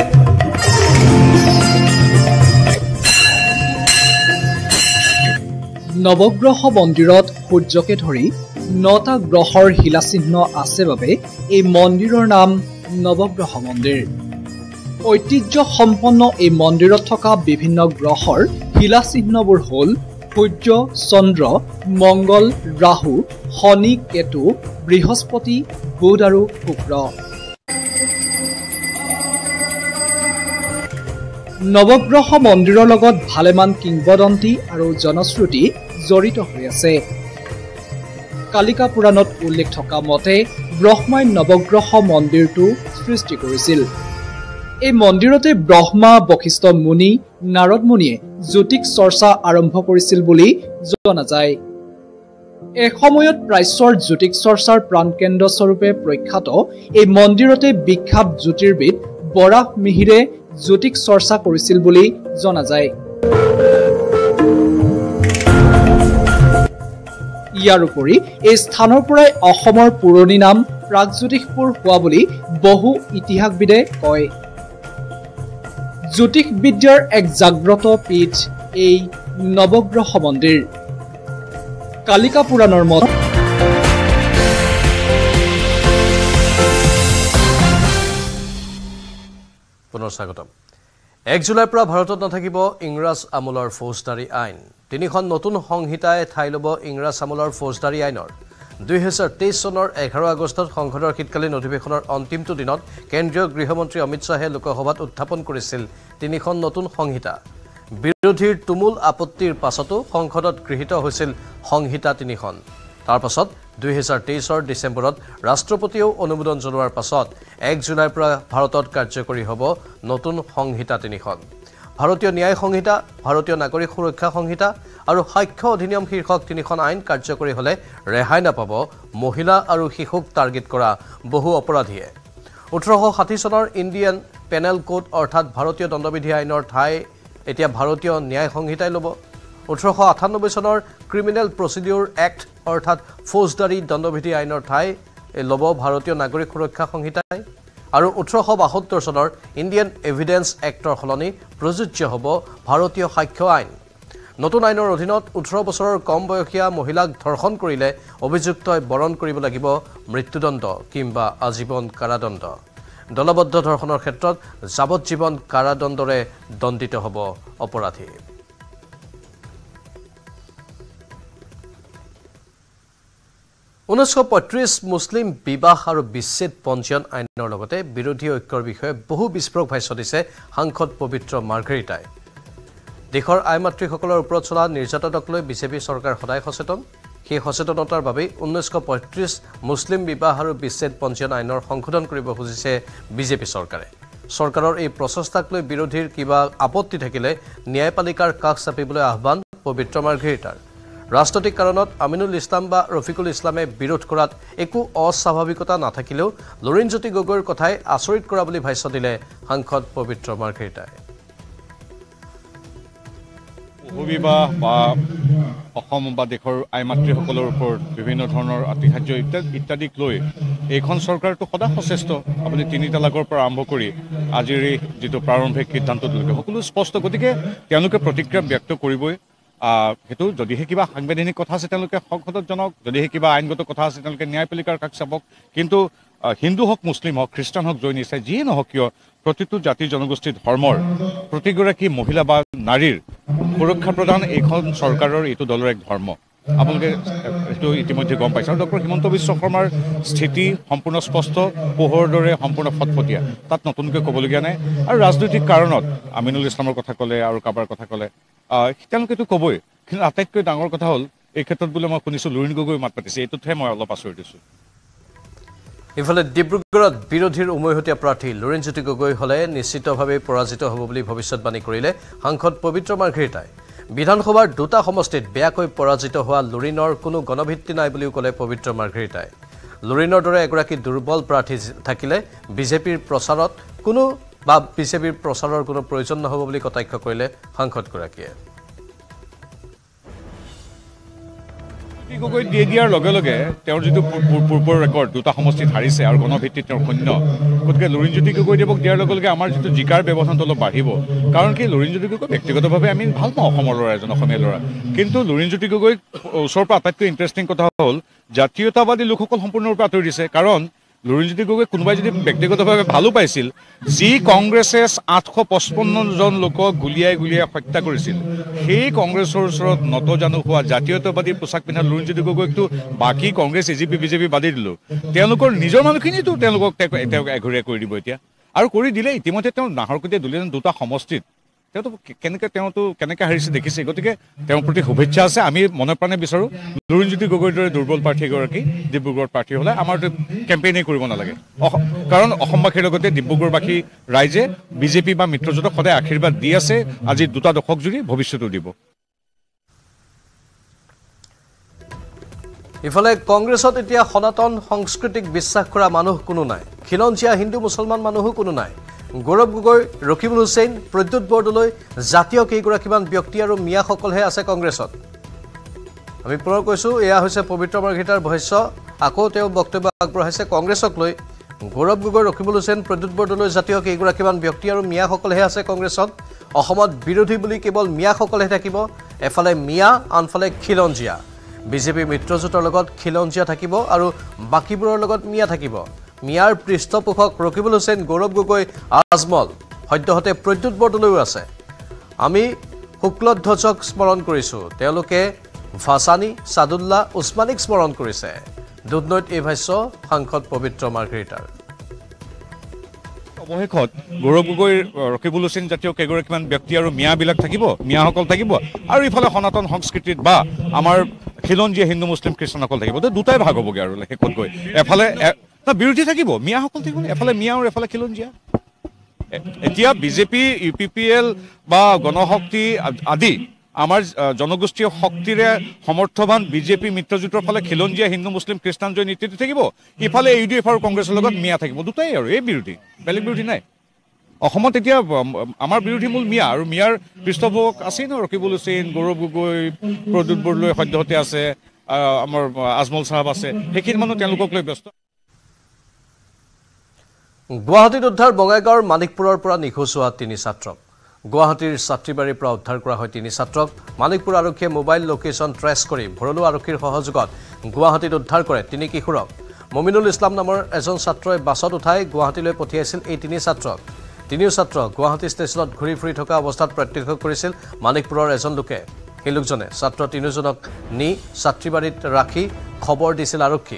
S8: নৱগ্ৰহ মন্দিৰত সূৰ্যকে ধৰি 9টা গ্ৰহৰ শিলাচিহ্ন আছে বাবে এই মন্দিৰৰ নাম নৱগ্ৰহ মন্দিৰ ঐতিহ্য সম্পন্ন এই মন্দিৰত থকা বিভিন্ন গ্ৰহৰ শিলাচিহ্নবোৰ হ'ল সূৰ্য চন্দ্ৰ মংগল ৰাহু শনি কেতু বৃহস্পতি বুধ আৰু শুক্ৰ নৱগ্ৰহ মন্দিৰৰ লগত ভালেমান কিংবদন্তি আৰু জনশ্ৰুতি জড়িত হৈ আছে কালিকা পুৰাণত উল্লেখ থকা মতে ব্ৰহ্মাই নৱগ্ৰহ মন্দিৰটো সৃষ্টি কৰিছিল এই মন্দিৰতে ব্ৰহ্মা বশিষ্ঠ মুনি নাৰদ মুনিয়ে জ্যোতিষ চৰ্চা আৰম্ভ কৰিছিল বুলি জনা যায় এসময়ত প্ৰাচ্যৰ জ্যোতিষ চৰ্চাৰ প্ৰাণকেন্দ্ৰ স্বৰূপে প্ৰখ্যাত এই মন্দিৰতে বিখ্যাত জ্যোতিৰ্বিদ বৰাহ মিহিৰে জ্যোতিষ চৰ্চা কৰিছিল বুলি জনা যায় ইয়াৰ উপৰি এই স্থানৰ পৰাই অসমৰ পুৰণি নাম প্ৰাগজ্যোতিষপুৰ হোৱা বুলি বহু ইতিহাসবিদে কয় জ্যোতিষবিদ্যাৰ এক জাগ্ৰত পীঠ এই নৱগ্ৰহ মন্দিৰ কালিকা পুৰাণৰ মতে
S1: পুনৰ স্বাগতম 1 জুলাইৰ পৰা ভাৰতত নাথাকিব ইংৰাজ আমোলৰ ফৌজদাৰী আইন তিনিখন নতুন সংহিতাই ঠাই ল'ব ইংৰাজ আমোলৰ ফৌজদাৰী আইনৰ 2023 চনৰ 11 আগষ্টত সংসদৰ শীতকালীন অধিৱেশনৰ অন্তিমটো দিনত কেন্দ্ৰীয় গৃহমন্ত্ৰী অমিত শাহে লোকসভাত উত্থাপন কৰিছিল তিনিখন নতুন সংহিতা বিৰোধীৰ তুমুল আপত্তিৰ পাছতো সংসদত গৃহীত হৈছিল সংহিতা তিনিখন তাৰ পাছত 2023 ডিসেম্বৰত ৰাষ্ট্ৰপতিয়েও অনুমোদন জনোৱাৰ পাছত 1 জুলাইৰ পৰা ভাৰতত কাৰ্যকৰী হ'ব নতুন সংহিতা তিনিখন ভাৰতীয় ন্যায় সংহিতা ভাৰতীয় নাগৰিক সুৰক্ষা সংহিতা আৰু সাক্ষ্য অধিনিয়ম শীৰ্ষক তিনিখন আইন কাৰ্যকৰী হ'লে ৰেহাই নাপাব মহিলা আৰু শিশুক টাৰ্গেট কৰা বহু অপৰাধীয়ে 1860 চনৰ ইণ্ডিয়ান পেনেল কোড অৰ্থাৎ ভাৰতীয় দণ্ডবিধি আইনৰ ঠাই এতিয়া ভাৰতীয় ন্যায় সংহিতাই ল'ব 1898 চনৰ ক্ৰিমিনেল প্ৰচিডিউৰ এক্ট অৰ্থাৎ ফৌজদাৰী দণ্ডবিধি আইনৰ ঠাই ল'ব ভাৰতীয় নাগৰিক সুৰক্ষা সংহিতাই আৰু 1872 চনৰ ইণ্ডিয়ান এভিডেন্স এক্টৰ সলনি প্ৰযোজ্য হ'ব ভাৰতীয় সাক্ষ্য আইন নতুন আইনৰ অধীনত 18 বছৰৰ কম বয়সীয়া মহিলাক ধৰ্ষণ কৰিলে অভিযুক্তই বৰণ কৰিব লাগিব মৃত্যুদণ্ড কিংবা আজীৱন কাৰাদণ্ড দলবদ্ধ ধৰ্ষণৰ ক্ষেত্ৰত যাৱজ্জীৱন কাৰাদণ্ডৰে দণ্ডিত হ'ব অপৰাধী 1935 মুছলিম বিবাহ আৰু বিচ্ছেদ পঞ্জীয়ন আইনৰ লগতে বিৰোধী ঐক্যৰ বিষয়ে বহু বিস্ফোৰক ভাষ্য দিছে সাংসদ পবিত্ৰ মাৰ্ঘেৰিটাই দেশৰ আইমাতৃসকলৰ ওপৰত চলা নিৰ্যাতনক লৈ বিজেপি চৰকাৰ সদায় সচেতন সেই সচেতনতাৰ বাবে 1935 মুছলিম বিবাহ আৰু বিচ্ছেদ পঞ্জীয়ন আইনৰ সংশোধন কৰিব খুজিছে বিজেপি চৰকাৰে চৰকাৰৰ এই প্ৰচেষ্টাক লৈ বিৰোধীৰ কিবা আপত্তি থাকিলে ন্যায়পালিকাৰ কাষ চাপিবলৈ আহ্বান পবিত্ৰ মাৰ্ঘেৰিটাৰ ৰাষ্ট্ৰটিক কাৰণত আমিনুল ইছলাম বা ৰফিকুল ইছলামে বিৰোধ কৰাত একো অস্বাভাৱিকতা নাথাকিলেও লৰিণজ্যোতি গগৈৰ কথাই আচৰিত কৰা বুলি ভাষ্য দিলে সাংসদ পবিত্ৰ মাৰ্ঘেৰিটাই
S9: বহুবিবাহ বা অসম বা দেশৰ আইমাতৃসকলৰ ওপৰত বিভিন্ন ধৰণৰ আতিশায্য ইত্যাদিক লৈ এইখন চৰকাৰটো সদায় সচেষ্ট আপুনি 3 তালাকৰ পৰা আৰম্ভ কৰি আজিৰ যিটো প্ৰাৰম্ভিক সিদ্ধান্তলৈকে সকলো স্পষ্ট গতিকে তেওঁলোকে প্ৰতিক্ৰিয়া ব্যক্ত কৰিবই হেতু যদিহে কিবা সাংবিধানিক কথা আছে তেওঁলোকে সংসদত জনক যদিহে কিবা আইনগত কথা আছে তেওঁলোকে ন্যায়পালিকাৰ কাষ চাপক কিন্তু হিন্দু হওক মুছলিম হওক খ্ৰীষ্টান হওক জৈন ইছাই যিয়ে নহওক কিয় প্ৰতিটো জাতি জনগোষ্ঠী ধৰ্মৰ প্ৰতিগৰাকী মহিলা বা নাৰীৰ সুৰক্ষা প্ৰদান এইখন চৰকাৰৰ এইটো দলৰ এক ধৰ্ম আপোনালোকে এইটো ইতিমধ্যে গম পাইছে আৰু ডক্টৰ হিমন্ত বিশ্ব শৰ্মাৰ স্থিতি সম্পূৰ্ণ স্পষ্ট পোহৰৰ দৰে সম্পূৰ্ণ ফটফটীয়া তাত নতুনকৈ ক'বলগীয়া নাই আৰু ৰাজনৈতিক কাৰণত আমিনুল ইছলামৰ কথা ক'লে আৰু কাৰোবাৰ কথা ক'লে তেওঁলোকেতো ক'বই কিন্তু আটাইতকৈ ডাঙৰ কথা হ'ল এই ক্ষেত্ৰত বোলে মই শুনিছোঁ লুৰিণ গগৈ মাত পাতিছে এইটোতহে মই অলপ আচৰিত দিছোঁ
S1: ইফালে ডিব্ৰুগড়ত বিৰোধীৰ উমৈহতীয়া প্ৰাৰ্থী লৰিণজ্যোতি গগৈ হলে নিশ্চিতভাৱে পৰাজিত হ'ব বুলি ভৱিষ্যৎবাণী কৰিলে সাংসদ পবিত্ৰ মাৰ্ঘেৰিটাই বিধানসভাৰ দুটা সমষ্টিত বেয়াকৈ পৰাজিত হোৱা লৰিণৰ কোনো গণভিত্তি নাই বুলিও ক'লে পবিত্ৰ মাৰ্ঘেৰিটাই লৰিণৰ দৰে এগৰাকী দুৰ্বল প্ৰাৰ্থী থাকিলে বিজেপিৰ প্ৰচাৰৰ কোনো প্ৰয়োজন নহ'ব বুলি কটাক্ষ কৰিলে সাংসদগৰাকীয়ে
S9: গগৈ দিয়ে দিয়াৰ লগে লগে তেওঁৰ যিটো পূৰ্বৰ ৰেকৰ্ড দুটা সমষ্টিত হাৰিছে আৰু গণভিত্তিত তেওঁৰ শূন্য গতিকে লৰিণজ্যোতি গগৈদেৱক দিয়াৰ লগে লগে আমাৰ যিটো জিকাৰ ব্যৱধানটো অলপ বাঢ়িব কাৰণ কি লৰিণজ্যোতি গগৈ ব্যক্তিগতভাৱে আমি ভাল পাওঁ অসমৰ ল'ৰা এজন অসমীয়া ল'ৰা কিন্তু লৰিণজ্যোতি গগৈ ওচৰৰ পৰা আটাইতকৈ ইণ্টাৰেষ্টিং কথা হ'ল জাতীয়তাবাদী লোকসকল সম্পূৰ্ণৰূপে আঁতৰি দিছে কাৰণ লৰিণজ্যোতি গগৈ কোনোবাই যদি ব্যক্তিগতভাৱে ভালো পাইছিল যি কংগ্ৰেছে 855 জন লোকক গুলিয়াই হত্যা কৰিছিল সেই কংগ্ৰেছৰ ওচৰত নতজানু হোৱা জাতীয়তাবাদী পোছাক পিন্ধা লৰিণজ্যোতি গগৈকটো বাকী কংগ্ৰেছ এজিপি বিজেপি বাদি দিলো তেওঁলোকৰ নিজৰ মানুহখিনিতো তেওঁলোকক এঘৰীয়া কৰি দিব এতিয়া আৰু কৰি দিলে ইতিমধ্যে তেওঁ নাহৰকটীয়া দুলিয়াজান দুটা সমষ্টিত তেওঁতো কেনেকৈ হাৰিছে দেখিছে গতিকে তেওঁৰ প্ৰতি শুভেচ্ছা আছে আমি মনে প্ৰাণে বিচাৰোঁ লৰিণজ্যোতি গগৈৰ দৰে দুৰ্বল প্ৰাৰ্থী এগৰাকী ডিব্ৰুগড়ত প্ৰাৰ্থী হ'লে আমাৰ কেম্পেইনেই কৰিব নালাগে কাৰণ অসমবাসীৰ লগতে ডিব্ৰুগড়বাসী ৰাইজে বিজেপি বা মিত্ৰজোঁটক সদায় আশীৰ্বাদ দি আছে আজি দুটা দশক জুৰি ভৱিষ্যতো দিব
S1: ইফালে কংগ্ৰেছত এতিয়া সনাতন সংস্কৃতিক বিশ্বাস কৰা মানুহ কোনো নাই খিলঞ্জীয়া হিন্দু মুছলমান মানুহো কোনো নাই গৌৰৱ গগৈ ৰকিবুল হুছেইন প্ৰদ্যুৎ বৰদলৈ জাতীয় কেইগৰাকীমান ব্যক্তি আৰু মিয়াসকলহে আছে কংগ্ৰেছত আমি পুনৰ কৈছোঁ এয়া হৈছে পবিত্ৰ মাৰ্ঘেৰিটাৰ ভাষ্য আকৌ তেওঁ বক্তব্য আগবঢ়াইছে কংগ্ৰেছক লৈ গৌৰৱ গগৈ ৰকিবুল হুছেইন প্ৰদ্যুৎ বৰদলৈ জাতীয় কেইগৰাকীমান ব্যক্তি আৰু মিয়াসকলহে আছে কংগ্ৰেছত অসমত বিৰোধী বুলি কেৱল মিয়াসকলহে থাকিব এফালে মিয়া আনফালে খিলঞ্জীয়া বিজেপি মিত্ৰজোঁটৰ লগত খিলঞ্জীয়া থাকিব আৰু বাকীবোৰৰ লগত মিয়া থাকিব মিয়াৰ পৃষ্ঠপোষক ৰকিবুল হুছেইন গৌৰৱ গগৈ আজমল সদ্যহতে প্ৰদ্যুৎ বৰদলৈও আছে আমি শুক্লধ্বজক স্মৰণ কৰিছোঁ তেওঁলোকে ভাছানী ছাদুল্লাহ উছমানীক স্মৰণ কৰিছে দুধনৈত এই ভাষ্য সাংসদ পবিত্ৰ মাৰ্ঘেৰিটাৰ
S9: অৱশেষত গৌৰৱ গগৈ ৰকিবুল হুছেইন জাতীয় কেইগৰাকীমান ব্যক্তি আৰু মিয়াবিলাক থাকিব মিয়াসকল থাকিব আৰু ইফালে সনাতন সংস্কৃতিত বা আমাৰ খিলঞ্জীয়া হিন্দু মুছলিম খ্ৰীষ্টানসকল থাকিব দুটাই ভাগ হ'বগৈ আৰু শেষত গৈ এফালে বিৰোধী থাকিব মিয়াসকল থাকিব এফালে মিয়া আৰু এফালে খিলঞ্জীয়া এতিয়া বিজেপি UPPL বা গণশক্তি আদি আমাৰ জনগোষ্ঠীয় শক্তিৰে সমৰ্থবান বিজেপি মিত্ৰজোঁটৰ ফালে খিলঞ্জীয়া হিন্দু মুছলিম খ্ৰীষ্টান জৈন ইত্যাদি থাকিব ইফালে UDF আৰু কংগ্ৰেছৰ লগত মিয়া থাকিব দুটাই আৰু এই বিৰোধী বেলেগ বিৰোধী নাই অসমত এতিয়া আমাৰ বিৰোধী মূল মিয়া আৰু মিয়াৰ পৃষ্ঠপোষক আছেই ন ৰকিবুল হুছেইন গৌৰৱ গগৈ প্ৰদ্যুৎ বৰদলৈ সদ্যহতে আছে আমাৰ আজমল চাহাব আছে সেইখিনি মানুহ তেওঁলোকক লৈ ব্যস্ত
S1: গুৱাহাটীত উদ্ধাৰ বঙাইগাঁৱৰ মানিকপুৰৰ পৰা নিখোজ হোৱা 3 ছাত্ৰক গুৱাহাটীৰ ছাত্ৰীবাৰীৰ পৰা উদ্ধাৰ কৰা হয় 3 ছাত্ৰক মানিকপুৰ আৰক্ষীয়ে মোবাইল লোকেশ্যন ট্ৰেছ কৰি ভৰলু আৰক্ষীৰ সহযোগত গুৱাহাটীত উদ্ধাৰ কৰে 3 কিশোৰক মমিনুল ইছলাম নামৰ এজন ছাত্ৰই বাছত উঠাই গুৱাহাটীলৈ পঠিয়াইছিল এই 3 ছাত্ৰক 3 ছাত্ৰ গুৱাহাটী ষ্টেচনত ঘূৰি ফুৰি থকা অৱস্থাত প্ৰত্যক্ষ কৰিছিল মানিকপুৰৰ এজন লোকে সেই লোকজনে ছাত্ৰ 3জনক নি ছাত্ৰীবাৰীত ৰাখি খবৰ দিছিল আৰক্ষী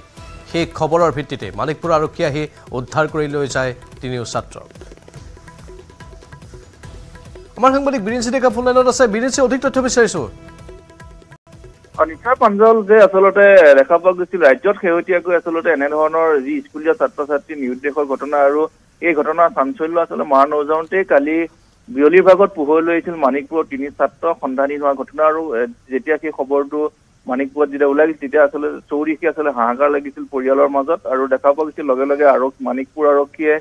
S1: সেই খবৰৰ ভিত্তিতে মানিকপুৰ আৰক্ষী আহি উদ্ধাৰ কৰি লৈ যায় 3 ছাত্ৰক আমাৰ সাংবাদিক বিৰিঞ্চি ডেকা ফোন লাইনত আছে বিৰিঞ্চি অধিক তথ্য বিচাৰিছো
S10: নিশ্চয় পাঞ্জল যে আচলতে দেখা পোৱা গৈছিল ৰাজ্যত শেহতীয়াকৈ আচলতে এনেধৰণৰ যি স্কুলীয়া ছাত্ৰ ছাত্ৰী নিৰুদ্দেশৰ ঘটনা আৰু এই ঘটনাৰ চাঞ্চল্য আচলতে মৰা নৌযাওঁতে কালি বিয়লিৰ ভাগত পোহৰলৈ আহিছিল মানিকপুৰৰ 3 ছাত্ৰ সন্ধানহীন হোৱা ঘটনা আৰু যেতিয়া সেই খবৰটো মানিকপুৰত যেতিয়া ওলাইছিল তেতিয়া আচলতে চৌদিশে আচলতে হাহাকাৰ লাগিছিল পৰিয়ালৰ মাজত আৰু দেখা পোৱা গৈছিল লগে লগে মানিকপুৰ আৰক্ষীয়ে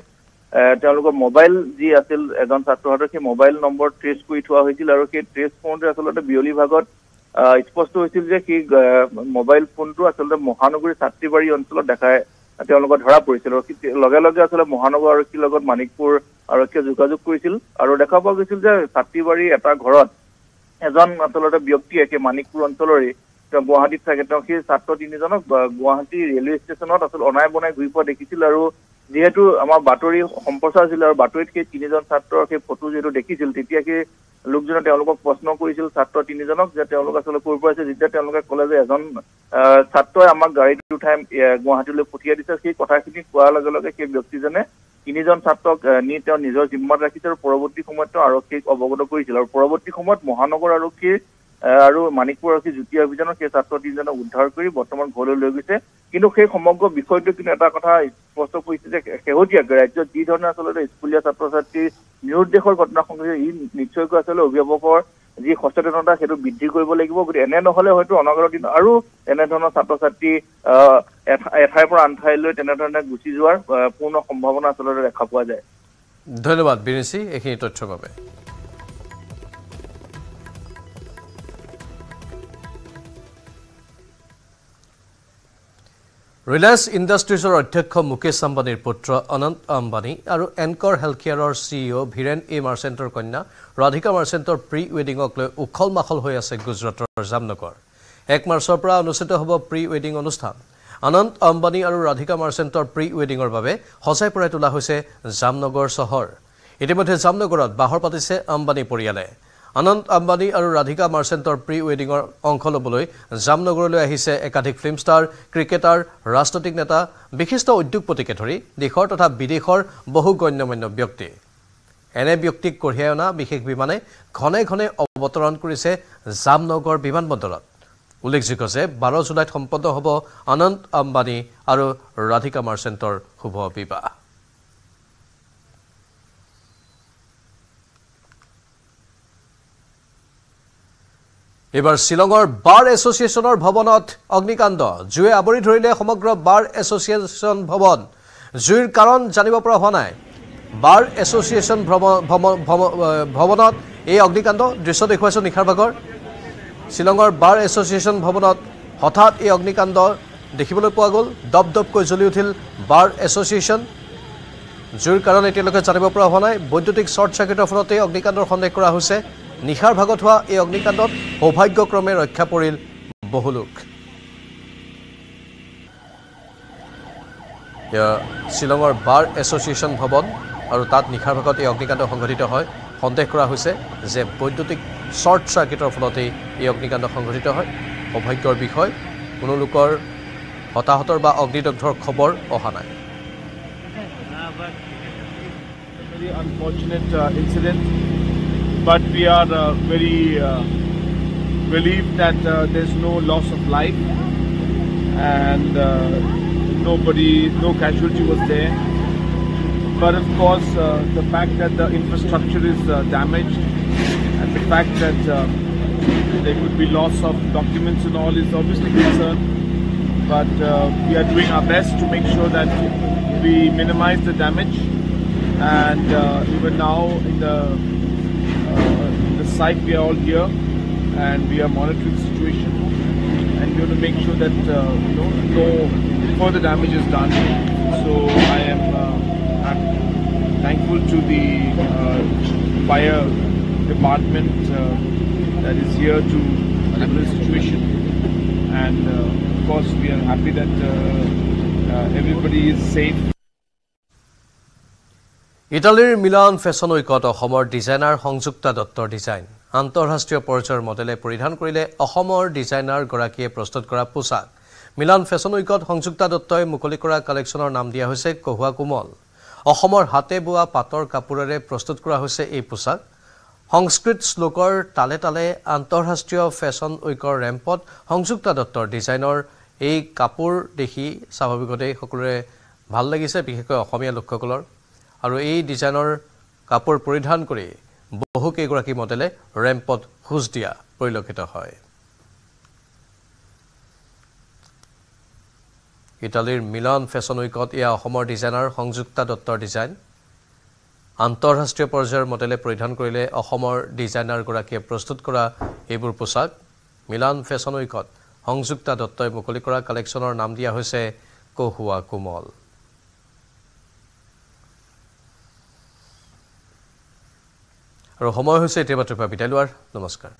S10: তেওঁলোকৰ মোবাইল যি আছিল এজন ছাত্ৰৰ হাতত সেই মোবাইল নম্বৰ ট্ৰেছ কৰি থোৱা হৈছিল আৰু সেই ট্ৰেছ কৰোঁতে আচলতে বিয়লি ভাগত স্পষ্ট হৈছিল যে সেই মোবাইল ফোনটো আচলতে মহানগৰী ছাত্ৰীবাৰী অঞ্চলত দেখাই তেওঁলোকৰ ধৰা পৰিছিল আৰু লগে লগে আচলতে মহানগৰ আৰক্ষীৰ লগত মানিকপুৰ আৰক্ষীয়ে যোগাযোগ কৰিছিল আৰু দেখা পোৱা গৈছিল যে ছাত্ৰীবাৰী এটা ঘৰত এজন আচলতে ব্যক্তিয়ে সেই মানিকপুৰ অঞ্চলৰে তেওঁ গুৱাহাটীত থাকে তেওঁ সেই ছাত্ৰ 3জনক গুৱাহাটী ৰেলৱে ষ্টেচনত আচলতে অনাই বনাই ঘূৰি পোৱা দেখিছিল আৰু যিহেতু আমাৰ বাতৰি সম্প্ৰচাৰ হৈছিল আৰু বাতৰিত সেই 3জন ছাত্ৰৰ সেই ফটো যিহেতু দেখিছিল তেতিয়া সেই লোকজনে তেওঁলোকক প্ৰশ্ন কৰিছিল ছাত্ৰ 3জনক যে তেওঁলোক আচলতে ক'ৰ পৰা আছে যেতিয়া তেওঁলোকে ক'লে যে এজন ছাত্ৰই আমাক গাড়ীত উঠাই গুৱাহাটীলৈ পঠিয়াই দিছে সেই কথাখিনি কোৱাৰ লগে লগে সেই ব্যক্তিজনে 3জন ছাত্ৰক নি তেওঁ নিজৰ জিম্মাত ৰাখিছে আৰু পৰৱৰ্তী সময়ত তেওঁ আৰক্ষীক অৱগত কৰিছিল আৰু পৰৱৰ্তী সময়ত মহানগৰ আৰক্ষীৰ আৰু মানিকপুৰ আৰক্ষী যুটীয়া অভিযানত সেই ছাত্ৰ 3জনক উদ্ধাৰ কৰি বৰ্তমান ঘৰলৈ লৈ গৈছে কিন্তু সেই সমগ্ৰ বিষয়টো কিন্তু এটা কথা স্পষ্ট কৰিছে যে শেহতীয়াকৈ ৰাজ্যত যি ধৰণে আচলতে স্কুলীয়া ছাত্ৰ ছাত্ৰী নিৰুদ্দেশৰ ঘটনা সংঘটিত ই নিশ্চয়কৈ আচলতে অভিভাৱকৰ যি সচেতনতা সেইটো বৃদ্ধি কৰিব লাগিব গতিকে এনে নহ'লে হয়তো অনাগত দিন আৰু এনেধৰণৰ ছাত্ৰ ছাত্ৰী এঠাইৰ পৰা আন ঠাইলৈ তেনেধৰণে গুচি যোৱাৰ পূৰ্ণ সম্ভাৱনা আচলতে দেখা পোৱা যায়
S1: ধন্যবাদ বিৰিঞ্চি এইখিনি তথ্যৰ বাবে ৰিলায়েন্স ইণ্ডাষ্ট্ৰিজৰ অধ্যক্ষ মুকেশ আম্বানীৰ পুত্ৰ অনন্ত আম্বানী আৰু এনকৰ হেল্থকেয়াৰৰ CEO ভিৰেন এ মাৰ্চেণ্টৰ কন্যা ৰাধিকা মাৰ্চেণ্টৰ প্ৰি ৱেডিঙক লৈ উখল মাখল হৈ আছে গুজৰাটৰ জামনগৰ 1 মাৰ্চৰ পৰা অনুষ্ঠিত হ'ব প্ৰি ৱেডিং অনুষ্ঠান অনন্ত আম্বানী আৰু ৰাধিকা মাৰ্চেণ্টৰ প্ৰি ৱেডিঙৰ বাবে সজাই পৰাই তোলা হৈছে জামনগৰ চহৰ ইতিমধ্যে জামনগৰত বাহৰ পাতিছে আম্বানী পৰিয়ালে অনন্ত আম্বানী আৰু ৰাধিকা মাৰ্চেণ্টৰ প্ৰি ৱেডিঙৰ অংশ ল'বলৈ জামনগৰলৈ আহিছে একাধিক ফিল্ম ষ্টাৰ ক্ৰিকেটাৰ ৰাজনৈতিক নেতা বিশিষ্ট উদ্যোগপতিকে ধৰি দেশৰ তথা বিদেশৰ বহু গণ্যমান্য ব্যক্তি এনে ব্যক্তিক কঢ়িয়াই অনা বিশেষ বিমানে ঘনে ঘনে অৱতৰণ কৰিছে জামনগৰ বিমানবন্দৰত উল্লেখযোগ্য যে 12 জুলাইত সম্পন্ন হ'ব অনন্ত আম্বানী আৰু ৰাধিকা মাৰ্চেণ্টৰ শুভ বিবাহ এবাৰ শিলঙৰ বাৰ এছ'চিয়েশ্যনৰ ভৱনত অগ্নিকাণ্ড জুয়ে আৱৰি ধৰিলে সমগ্ৰ বাৰ এছ'চিয়েশ্যন ভৱন জুইৰ কাৰণ জানিব পৰা হোৱা নাই বাৰ এছ'চিয়েশ্যন ভৱনত এই অগ্নিকাণ্ড দৃশ্য দেখুৱাইছোঁ নিশাৰ ভাগৰ শিলঙৰ বাৰ এছ'চিয়েশ্যন ভৱনত হঠাৎ এই অগ্নিকাণ্ড দেখিবলৈ পোৱা গ'ল দপদপকৈ জ্বলি উঠিল বাৰ এছ'চিয়েশ্যন জুইৰ কাৰণ এতিয়ালৈকে জানিব পৰা হোৱা নাই বৈদ্যুতিক শ্বৰ্ট চাৰ্কিটৰ ফলতে অগ্নিকাণ্ডৰ সন্দেহ কৰা হৈছে নিশাৰ ভাগত হোৱা এই অগ্নিকাণ্ডত সৌভাগ্যক্ৰমে ৰক্ষা পৰিল বহু লোক শিলঙৰ বাৰ এছ'চিয়েশ্যন ভৱন আৰু তাত নিশাৰ ভাগত এই অগ্নিকাণ্ড সংঘটিত হয় সন্দেহ কৰা হৈছে যে বৈদ্যুতিক শ্বৰ্ট চাৰ্কিটৰ ফলতেই এই অগ্নিকাণ্ড সংঘটিত হয় সৌভাগ্যৰ বিষয় কোনো লোকৰ হতাহতৰ বা অগ্নিদগ্ধৰ খবৰ অহা নাই
S11: But we are very relieved that there's no loss of life and no casualty was there. But of course, the fact that the infrastructure is damaged and the fact that there could be loss of documents and all is obviously concern. But we are doing our best to make sure that we minimize the damage and even now in the site we are all here, and we are monitoring the situation, and we want to make sure that no further damage is done. So I am I'm thankful to the fire department that is here to handle the situation, and of course we are happy that everybody is safe.
S1: ইটালীৰ Milan fashion উইকত অসমৰ designer Sanjukta দত্তৰ design আন্তঃৰাষ্ট্ৰীয় পৰ্যায়ৰ মডেলে পৰিধান কৰিলে অসমৰ designer গৰাকীয়ে প্ৰস্তুত কৰা পোছাক মিলান ফেশ্বন উইকত সংযুক্তা দত্তই মুকলি কৰা কালেকশ্যনৰ নাম দিয়া হৈছে কহুৱা কোমল অসমৰ হাতে বোৱা পাটৰ কাপোৰেৰে প্ৰস্তুত কৰা হৈছে এই পোছাক সংস্কৃত শ্লোকৰ তালে তালে আন্তঃৰাষ্ট্ৰীয় ফেশ্বন উইকৰ ৰেম্পত সংযুক্তা দত্তৰ ডিজাইনৰ এই কাপোৰ দেখি স্বাভাৱিকতে সকলোৰে ভাল লাগিছে বিশেষকৈ অসমীয়া লোকসকলৰ আৰু এই ডিজাইনৰ কাপোৰ পৰিধান কৰি বহু কেইগৰাকী মডেলে ৰেম্পত খোজ দিয়া পৰিলক্ষিত হয় ইটালীৰ মিলান ফেশ্বন উইকত এয়া অসমৰ ডিজাইনাৰ সংযুক্তা দত্তৰ ডিজাইন আন্তঃৰাষ্ট্ৰীয় পৰ্যায়ৰ মডেলে পৰিধান কৰিলে অসমৰ ডিজাইনাৰ গৰাকীয়ে প্ৰস্তুত কৰা এইবোৰ পোছাক মিলান ফেশ্বন উইকত সংযুক্তা দত্তই মুকলি কৰা কালেকশ্যনৰ নাম দিয়া হৈছে কহুৱা কোমল আৰু সময় হৈছে এতিয়া মাত্ৰ বিদায় লোৱাৰ নমস্কাৰ